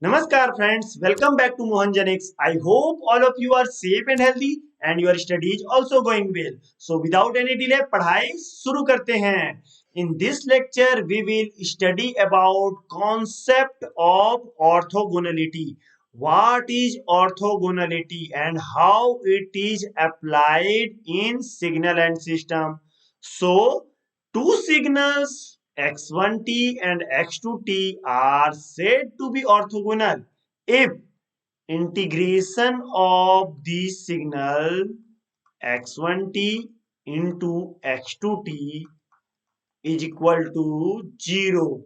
Namaskar friends, welcome back to Mohanjanix. I hope all of you are safe and healthy and your study is also going well. So without any delay, पढ़ाई शुरू करते हैं. In this lecture, we will study about concept of orthogonality. What is orthogonality and how it is applied in signal and system. So two signals x1t and x2t are said to be orthogonal if integration of the signal x1t into x2t is equal to 0.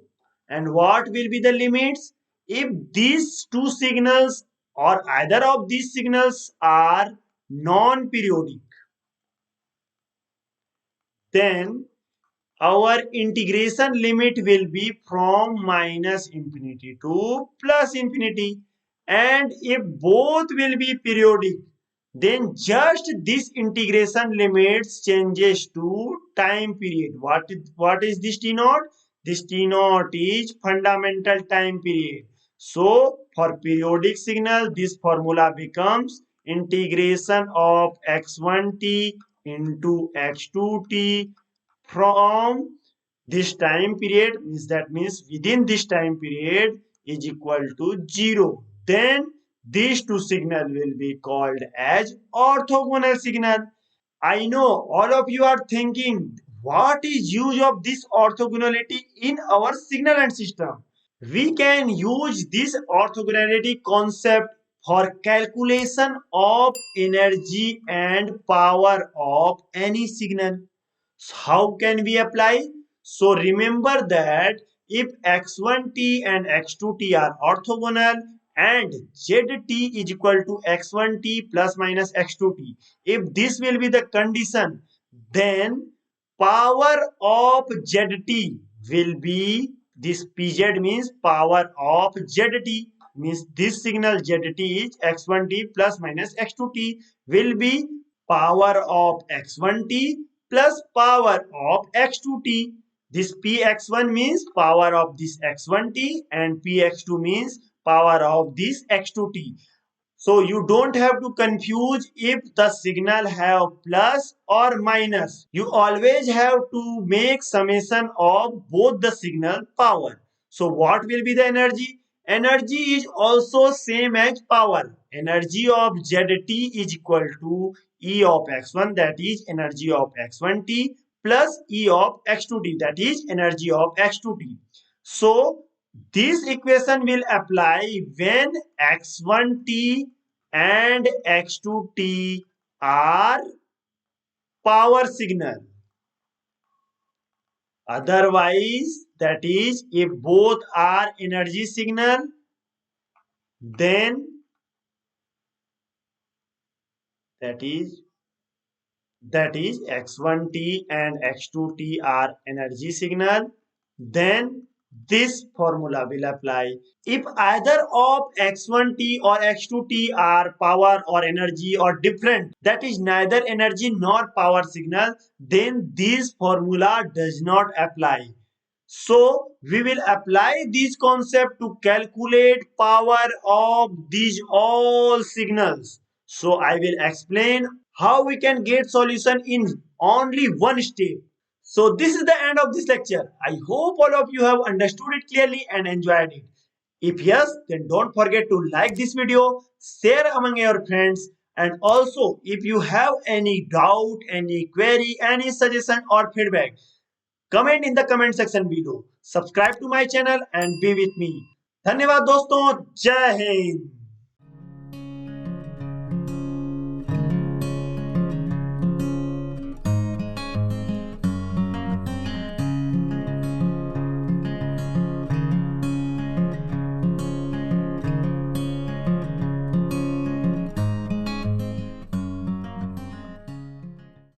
And what will be the limits? If these two signals or either of these signals are non-periodic, then our integration limit will be from minus infinity to plus infinity. And if both will be periodic, then just this integration limits changes to time period. What is this T naught? This T naught is fundamental time period. So for periodic signal, this formula becomes integration of x1t into x2t from this time period, means within this time period is equal to 0. Then these two signal will be called as orthogonal signal. I know all of you are thinking, what is use of this orthogonality in our signal and system? We can use this orthogonality concept for calculation of energy and power of any signal. So how can we apply? So remember that if x1t and x2t are orthogonal and zt is equal to x1t plus minus x2t, if this will be the condition, then power of zt will be this pz, means power of zt, means this signal zt is x1t plus minus x2t will be power of x1t plus power of x2t. This px1 means power of this x1t and px2 means power of this x2t. So you don't have to confuse if the signal have plus or minus. You always have to make summation of both the signal power. So what will be the energy? Energy is also same as power. Energy of zt is equal to E of x1, that is energy of x1t, plus E of x2t, that is energy of x2t. So this equation will apply when x1t and x2t are power signal. Otherwise, that is, if both are energy signal, then that is x1t and x2t are energy signal, then this formula will apply. If either of x1t or x2t are power or energy or different, that is neither energy nor power signal, then this formula does not apply. So we will apply this concept to calculate power of these all signals. So I will explain how we can get solution in only one step. So this is the end of this lecture. I hope all of you have understood it clearly and enjoyed it. If yes, then don't forget to like this video, share among your friends, and also if you have any doubt, any query, any suggestion or feedback, comment in the comment section below. Subscribe to my channel and be with me. धन्यवाद दोस्तों, जय हिंद.